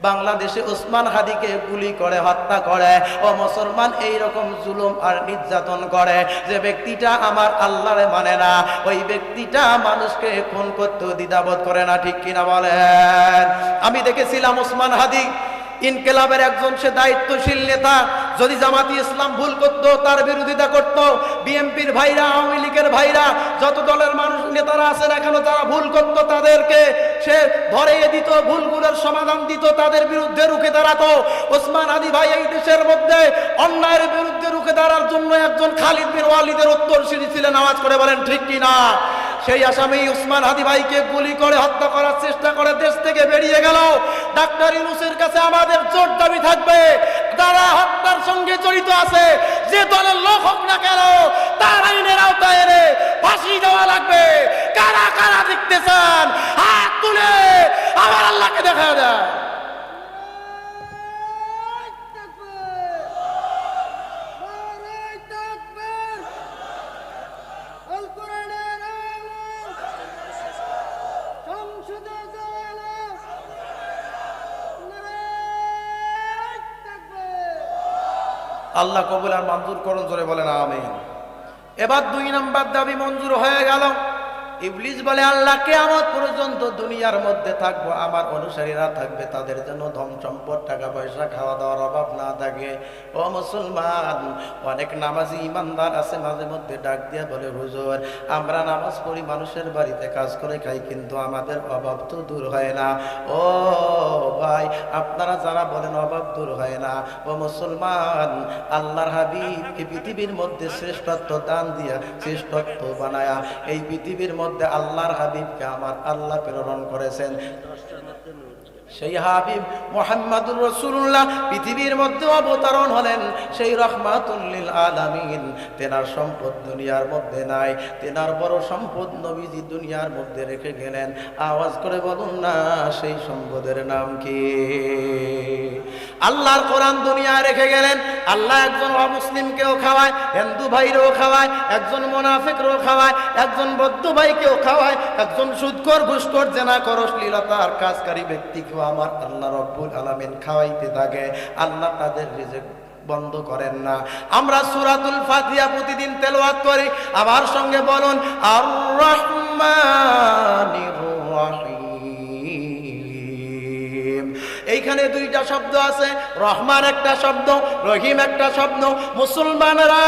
বাংলাদেশে ওসমান হাদিকে গুলি করে হত্যা করে। ও মুসলমান, এই রকম জুলুম আর নির্যাতন করে যে ব্যক্তিটা আমার আল্লাহরে মানে না, ওই ব্যক্তিটা মানুষকে খুন করতে দ্বিধাবোধ করে না। ঠিক কিনা বলেন? আমি দেখেছিলাম ওসমান হাদি ইনকিলাবের একজন সে দায়িত্বশীল নেতা। যদি জামাতি ইসলাম ভুল করত তার বিরোধিতা করত। বিএনপির ভাইরা, আওয়ামী লীগের ভাইরা, যত দলের মানুষ নেতারা আছেন এখানে যারা ভুল করত তাদেরকে সে ধরিয়ে দিত, ভুলগুলোর সমাধান দিত, তাদের বিরুদ্ধে রুখে দাঁড়াতো। ওসমান হাদি ভাই এই দেশের মধ্যে অন্যায়ের বিরুদ্ধে রুখে দাঁড়ার জন্য একজন খালিদ বিন ওয়ালিদের উত্তরসূরি ছিলেন। আওয়াজ করে বলেন ঠিক কিনা? সেই আসামি ওসমান হাদি ভাইকে গুলি করে হত্যা করার চেষ্টা করে দেশ থেকে বেরিয়ে গেল। ডাক্তার ইউনূসের কাছে আমাদের জোর দাবি থাকবে, যারা হত্যার সঙ্গে জড়িত আছে, যে দলের লোক হোক না কেন, তার আইনের আওতায় এনে ফাঁসি দেওয়া লাগবে। কারা কারা দেখতে চান হাত তুলে আমার আল্লাহকে দেখা যায়। আল্লাহ কবুল আর মঞ্জুর করুন, জোরে বলেন আমিন। এবার 2 নম্বর দাবি মঞ্জুর হয়ে গেল। ইবলিস বলে, আল্লাহ কিয়ামত পর্যন্ত দুনিয়ার মধ্যে থাকবো, আমার অনুসারীরা থাকবে, তাদের জন্য ধন সম্পদ, টাকা পয়সা, খাওয়া দাওয়ার অভাব না থাকে। ও মুসলমান, অনেক নামাজি ইমানদার আছে, মাঝে মধ্যে ডাক দিয়া বলে, হুজুর আমরা নামাজ পড়ি, মানুষের বাড়িতে কাজ করে খাই, কিন্তু আমাদের অভাব তো দূর হয় না। ও ভাই, আপনারা যারা বলেন অভাব দূর হয় না, ও মুসলমান, আল্লাহর হাবিবকে পৃথিবীর মধ্যে শ্রেষ্ঠত্ব দান দিয়া, শ্রেষ্ঠত্ব বানায়া এই পৃথিবীর মধ্যে আল্লাহর হাবিবকে আমার আল্লাহ প্রেরণ করেছেন। সেই হাবিব মুহাম্মদুর রাসূলুল্লাহ পৃথিবীর মধ্যে অবতরণ হলেন, সেই রাহমাতুল লিল আলামিন। তেনার সম্পদ দুনিয়ার মধ্যে নাই, তেনার বড় সম্পদ নবীজি দুনিয়ার মধ্যে রেখে গেলেন। আওয়াজ করে বলুন না, সেই সম্পদের নাম কি? আল্লাহর কোরআন দুনিয়ায় রেখে গেলেন। আল্লাহ একজন অমুসলিমকেও খাওয়ায়, হিন্দু ভাইরেও খাওয়ায়, একজন মুনাফিককেও খাওয়ায়, একজন বৌদ্ধ ভাইকেও খাওয়ায়, একজন সুদখোর, ঘুষখোর, জেনাখোর, অশ্লীলতার কাজকারী ব্যক্তিকেও আমার আল্লাহ রব্বুল আলামিন খাওয়াইতে থাকে। আল্লাহ তাদের রিজিক বন্ধ করেন না। আমরা সূরাতুল ফাতিহা প্রতিদিন তেলাওয়াত করি। আমার সঙ্গে বলুন, আর রহমানির রহিম। এইখানে 2টা শব্দ আছে, রহমান একটা শব্দ, রহিম একটা শব্দ। মুসলমানরা,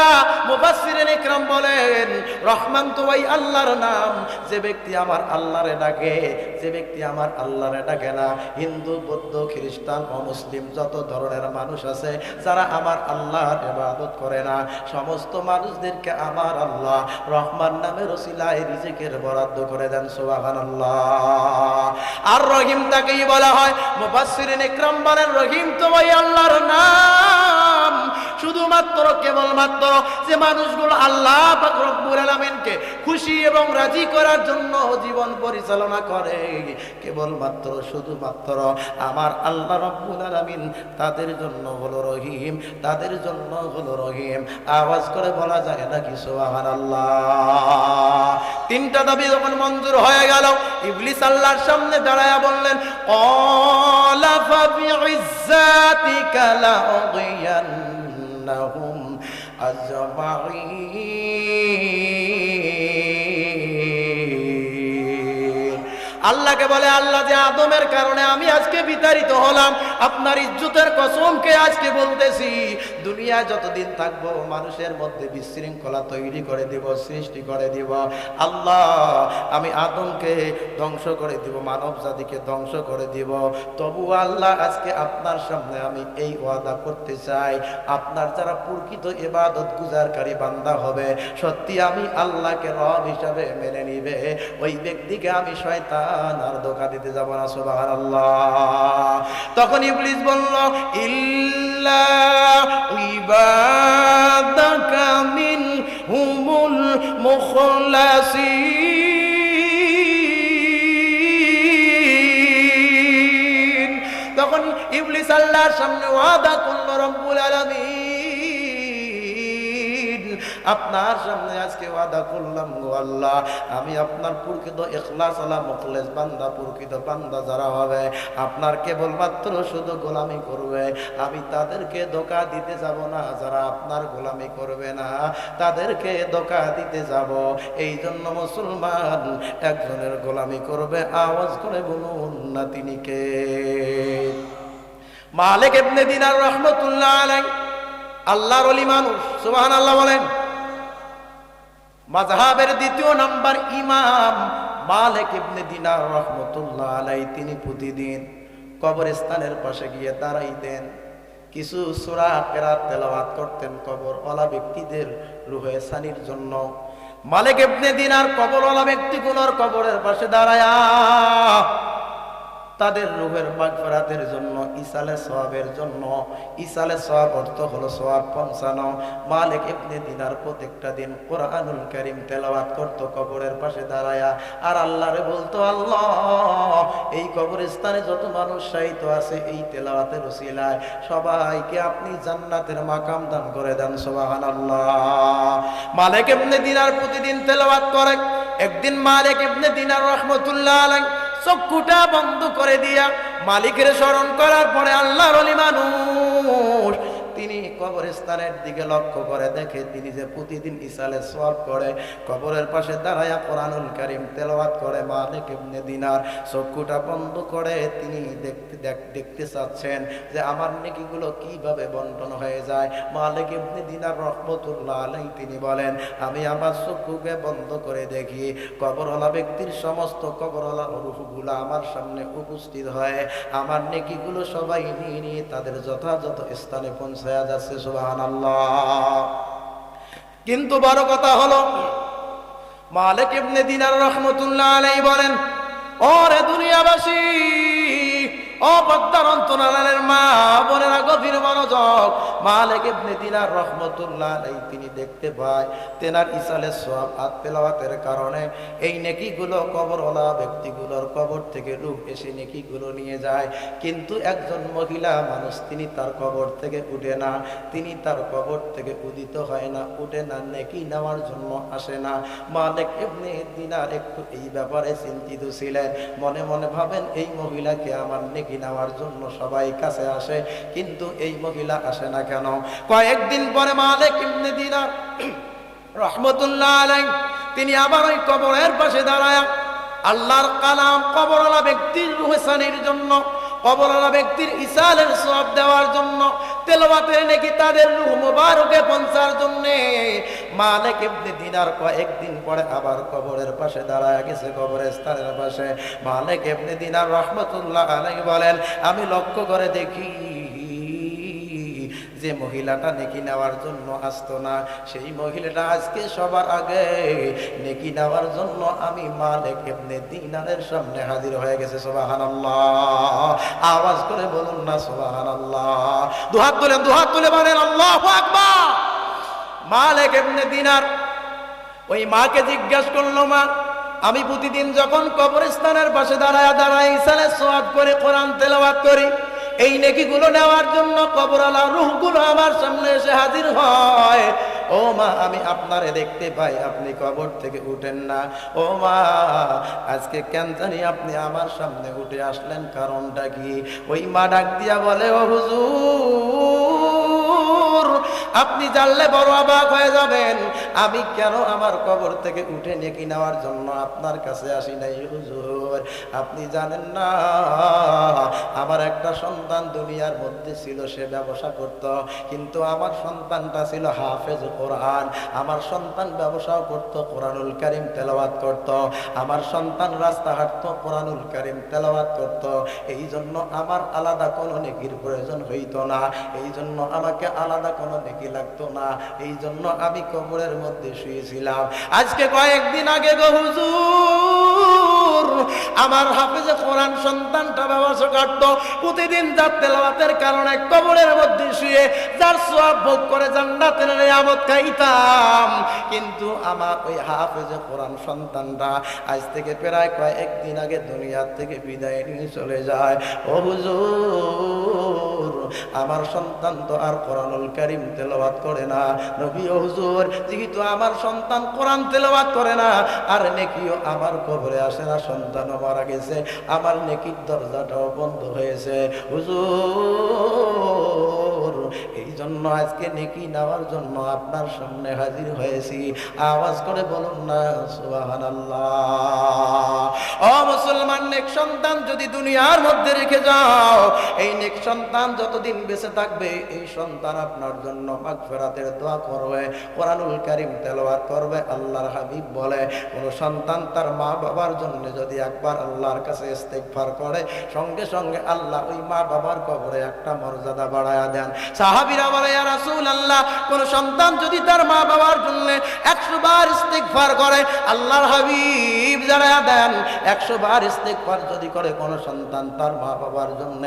মুফাসসিরিন ইকরাম বলেন, রহমান তো ওই আল্লাহর নাম, যে ব্যক্তি আমার আল্লাহরে ডাকে, যে ব্যক্তি আমার আল্লাহরে ডাকে না। হিন্দু, বৌদ্ধ, খ্রিস্টান, অমুসলিম যত ধরনের মানুষ আছে যারা আমার আল্লাহর ইবাদত করে না, সমস্ত মানুষদেরকে আমার আল্লাহ রহমান নামের ওসিলায় রিজিকের বরাদ্দ করে দেন। সুবহানাল্লাহ। আর রহিম তাকেই বলা হয়। মুফাসসিরিন ইকরাম বলেন, রহিম তো ওই আল্লাহর নাম, শুধুমাত্র কেবলমাত্র যে মানুষগুলো আল্লাহ পাক রব্বুল আলামিনকে খুশি এবং রাজি করার জন্য জীবন পরিচালনা করে, কেবলমাত্র শুধুমাত্র আমার আল্লাহ রব্বুল আলামিন তাদের জন্য হলো রহিম, তাদের জন্য হলো রহিম। আওয়াজ করে বলা যায় নাকি সুবহানাল্লাহ? 3টা দাবি যখন মঞ্জুর হয়ে গেল, ইবলিস আল্লাহর সামনে দাঁড়ায়া বললেন, ক্বালা ফাবিইজ্জাতিকা লাউগিয়ান্নাহুম আজমাইন। আল্লাহকে বলে, আল্লাহ যে আদমের কারণে আমি আজকে বিতাড়িত হলাম, আপনার ইজ্জতের কসমকে আজকে বলতেছি, দুনিয়ায় যতদিন থাকবো মানুষের মধ্যে বিশৃঙ্খলা তৈরি করে দিব, সৃষ্টি করে দিব। আল্লাহ, আমি আদমকে ধ্বংস করে দিব, মানব জাতিকে ধ্বংস করে দিব। তবু আল্লাহ আজকে আপনার সামনে আমি এই ওয়াদা করতে চাই, আপনার যারা প্রকৃত ইবাদত গুজারকারী বান্দা হবে, সত্যি আমি আল্লাহকে রব হিসাবে মেনে নিবে, ওই ব্যক্তিকে আমি শয়তান আর ধোঁকা দিতে যাব না। সুবহানাল্লাহ। তখন ইবলিস বলল, ইল্লা ইবাদাকা মিনহুমুল মুখলাসিন। তখন ইবলিস আল্লাহর সামনে ওয়াদা করল, রব্বুল আলামিন আপনার সামনে আজকে ওয়াদা করলাম গো আল্লাহ, আমি আপনার প্রকৃত ইখলাস ওয়ালা মুখলেস বান্দা, প্রকৃত বান্দা যারা হবে আপনার কেবলমাত্র শুধু গোলামি করবে, আমি তাদেরকে ধোঁকা দিতে যাব না। যারা আপনার গোলামি করবে না তাদেরকে ধোঁকা দিতে যাব। এই জন্য মুসলমান একজনের গোলামি করবে, আওয়াজ করে বলুন না তিনি কে? মালিক ইবনে দিনার রাহমাতুল্লাহ আলাইহি আল্লাহর ওলি মানুষ, সুবহানাল্লাহ বলেন। মাযহাবের দ্বিতীয় নাম্বার ইমাম মালিক ইবনে দিনার রাহমাতুল্লাহ আলাইহি তিনি প্রতিদিন কবরস্থানের পাশে গিয়ে দাঁড়াইতেন, কিছু সূরা কিরাত তেলাওয়াত করতেন কবরওয়ালা ব্যক্তিদের রূহে সানির জন্য। মালিক ইবনে দিনার কবরওয়ালা ব্যক্তিগুলোর কবরের পাশে দাঁড়ায়া তাদের রূহের মাগফিরাতের জন্য, ইসালে সওয়াবের জন্য, ইসালে সওয়াব অর্থ হলো সওয়াব পৌঁছানো। মালিক ইবনে দিনার প্রত্যেকটা দিন কোরআনুল কারীম তেলাওয়াত করত কবরের পাশে দাঁড়ায়া, আর আল্লাহরে বলতো, আল্লাহ এই কবরস্থানে যত মানুষ শায়িত আছে এই তেলাওয়াতের উসিলায় সবাইকে আপনি জান্নাতের মাকাম দান করে দেন, সুবহানাল্লাহ। মালিক ইবনে দিনার প্রতিদিন তেলাওয়াত করে। একদিন মালিক ইবনে দিনার রাহমাতুল্লাহ আলাইহি চক্ষুটা বন্ধ করে দিয়া মালিকের স্মরণ করার পরে আল্লাহর ওলি মানুষ তিনি কবরস্থানের দিকে লক্ষ্য করে দেখে তিনি যে প্রতিদিন ইসালে সওয়াব করে কবরের পাশে দাঁড়ায়া কোরআনুল কারীম তেলাওয়াত করে। মালিক ইবনে দিনার চক্ষুটা বন্ধ করে তিনি দেখতে চাচ্ছেন যে আমার নেকিগুলো কিভাবে বন্টন হয়ে যায়। মালিক ইবনে দিনার রাহমাতুল্লাহ আলাইহি তিনি বলেন, আমি আমার চক্ষুকে বন্ধ করে দেখি কবরওয়ালা ব্যক্তির সমস্ত কবরওয়ালা রূহগুলো আমার সামনে উপস্থিত হয়, আমার নেকিগুলো সবাই নিয়ে নিয়ে তাদের যথাযথ স্থানে পৌঁছায় যাচ্ছে, সুবহানাল্লাহ। কিন্তু বড় কথা হলো মালিক ইবনে দিনার রাহমাতুল্লাহ আলাইহি বলেন, ওরে দুনিয়াবাসী, ও পদ্মার অন্তরালের মা বোনেরা, গভীর মনোযোগ। মালিক ইবনে দিনার রাহমাতুল্লাহ আলাইহি তিনি দেখতে পায় তেনার ইসালে সওয়াব আর তেলাওয়াতের কারণে এই নেকিগুলো কবরওয়ালা ব্যক্তিগুলোর কবর থেকে রূহ এসে নেকিগুলো নিয়ে যায়, কিন্তু একজন মহিলা মানুষ তিনি তার কবর থেকে উঠে না, তিনি তার কবর থেকে উদিত হয় না, উঠে না, নেকি নেওয়ার জন্য আসে না। মালিক ইবনে দিনার একটু এই ব্যাপারে চিন্তিত ছিলেন, মনে মনে ভাবেন এই মহিলাকে আমার নেকি নেওয়ার জন্য সবাই কাছে আসে, কিন্তু এই মহিলা আসে না কেন? কয়েকদিন পরে মালিক ইবনে দিনার রাহমাতুল্লাহ আলাইহি তিনি আবার ওই কবরের পাশে দাঁড়ায়া আল্লাহর কালাম কবরওয়ালা ব্যক্তির রূহে সানির জন্য, কবরওয়ালা ব্যক্তির ইসালের সওয়াব দেওয়ার জন্য, তেলাওয়াতের নেকি তাদের রূহ মুবারকে পৌঁছার জন্য মালিক ইবনে দিনার কয়েকদিন পরে আবার কবরের পাশে দাঁড়ায় গেছে, কবরস্থানের পাশে। মালিক ইবনে দিনার রাহমাতুল্লাহ আলাইহি বলেন, আমি লক্ষ্য করে দেখি যে মহিলাটা নেকি নেওয়ার জন্য আসতো না, সেই মহিলাটা আজকে সবার আগে নেকি নেওয়ার জন্য আমি মালিক ইবনে দিনারের সামনে হাজির হয়ে গেছে, সুবহানাল্লাহ। আওয়াজ করে বলুন না সুবহানাল্লাহ। দুহাত তুলে বলেন আল্লাহু আকবার। মালিক ইবনে দিনার ওই মাকে জিজ্ঞাসা করলো, মা আমি প্রতিদিন যখন কবরস্থানের পাশে দাঁড়ায় ইসালে সওয়াব করে কোরআন তেলাওয়াত করি, এই নেকিগুলো নেওয়ার জন্য কবরওয়ালা রূহগুলো আমার সামনে এসে হাজির হয়, ও মা আমি আপনারে দেখতে পাই, আপনি কবর থেকে উঠেন না। ও মা আজকে কেন জানি আপনি আমার সামনে উঠে আসলেন, কারণটা কি? ওই মা ডাক দিয়া বলে, ও হুজুর আপনি জানলে বড় অবাক হয়ে যাবেন, আমি কেন আমার কবর থেকে উঠে নেকি নেওয়ার জন্য আপনার কাছে আসি নাই হুজুর। আপনি জানেন না আমার একটা সন্তান দুনিয়ার মধ্যে ছিল, সে ব্যবসা করত, কিন্তু আমার সন্তানটা ছিল হাফেজ কোরআন, আমার সন্তান ব্যবসাও করত, কোরআনুল কারীম তেলাওয়াত করত, আমার সন্তান রাস্তা হাঁটতো, কোরআনুল কারীম তেলাওয়াত করত। এই জন্য আমার আলাদা কোনো নেকির প্রয়োজন হইতো না, এই জন্য আমাকে আলাদা কোনো নেকি লাগতো না, এই জন্য আমি কবরের মধ্যে শুয়েছিলাম। আজকে কয়েকদিন আগে গো হুজুর আমার হাফেজে কোরআন সন্তানটা ব্যবসা করত, প্রতিদিন যার তেলাওয়াতের কারণে কবরের মধ্যে শুয়ে যার সওয়াব ভোগ করে জান্নাতের নিয়ামত খাইতাম, কিন্তু আমার ওই হাফেজে কোরআন সন্তানটা আজ থেকে প্রায় কয়েকদিন আগে দুনিয়া থেকে বিদায় নিয়ে চলে যায়। ও হুজুর আমার সন্তান তো আর কোরআনুল কারীম তেলাওয়াত করে না। নবী ও হুজুর, যেহেতু আমার সন্তান কোরআন তেলাওয়াত করে না, আর নেকিও আমার কবরে আসে না, সন্তানও মারা গেছে, আমার নেকির দরজাটাও বন্ধ হয়েছে হুজুর। এই জন্য আজকে নেকি নেওয়ার জন্য আপনার সামনে হাজির হয়েছি। আওয়াজ করে বলুন না সুবহানাল্লাহ। ও মুসলমান, নেক সন্তান যদি দুনিয়ার মধ্যে রেখে যাও, এই নেক সন্তান যতদিন বেঁচে থাকবে, এই সন্তান আপনার জন্য মাগফিরাতের দোয়া করবে, কোরআনুল কারীম তেলাওয়াত করবে। আল্লাহর হাবিব বলে, কোন সন্তান তার মা বাবার জন্য যদি একবার আল্লাহর কাছে ইস্তিগফার করে, সঙ্গে সঙ্গে আল্লাহ ওই মা বাবার কবরে একটা মর্যাদা বাড়ায়া দেন। সাহাবীরা বলে, ইয়া রাসূলুল্লাহ, কোন সন্তান যদি তার মা বাবার জন্য 100 বার ইস্তিগফার করে, আল্লাহর হাবিব জানায়া দেন 100 বার ইস্তিগফার যদি করে কোন সন্তান তার মা বাবার জন্য,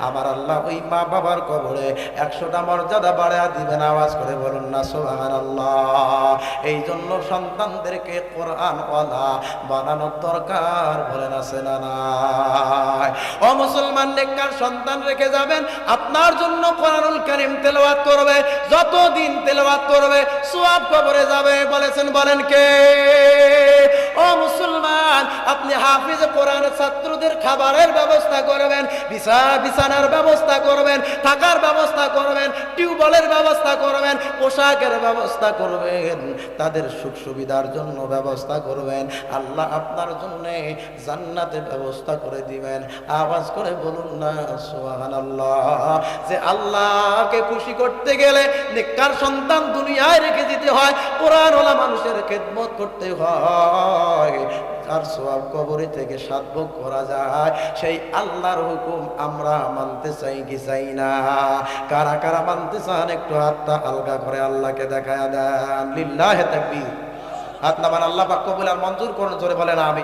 আমার আল্লাহ ওই মা বাবার কবরে 100টা মর্যাদা বাড়ায়া দিবেন। আওয়াজ করে বলুন না সুবহানাল্লাহ। এই জন্য সন্তানদেরকে কোরআন ওয়ালা বানানোর দরকার, বলেন আছে না নাই? ও মুসলমান, নেককার সন্তান রেখে যাবেন, আপনার জন্য কোরআনুল কারীম তেলাওয়াত করবে, যতদিন তেলাওয়াত করবে সওয়াব কবরে যাবে। বলেছেন, বলেন কে? ও মুসলমান, আপনি হাফিজ কোরআনের ছাত্রদের খাবারের ব্যবস্থা করবেন, বিছানার ব্যবস্থা করবেন, থাকার ব্যবস্থা করবেন, টিউবওয়েলের ব্যবস্থা করবেন, পোশাকের ব্যবস্থা করবেন, তাদের সুখ সুবিধার জন্য ব্যবস্থা করবেন। আল্লাহ আপনার জন্য জান্নাতের ব্যবস্থা করে দিবেন। আওয়াজ করে বলুন না সুবহানাল্লাহ। যে আল্লাহকে খুশি করতে গেলে নেককার সন্তান দুনিয়ায় রেখে দিতে হয়, কোরআন ওয়ালা মানুষের খেদমত করতে হয়, আর সওয়াব কবরে থেকে সাধভোগ করা যায়। সেই আল্লাহর হুকুম আমরা মানতে চাই কি চাই না? কারা কারা মানতে চান একটু হাতটা আলগা করে আল্লাহকে দেখায়া দেন। লিল্লাহি তাকবীর। হাত নামান। আল্লাহ পাক কবুল আর মঞ্জুর করুন। জোরে বলেন আমিন।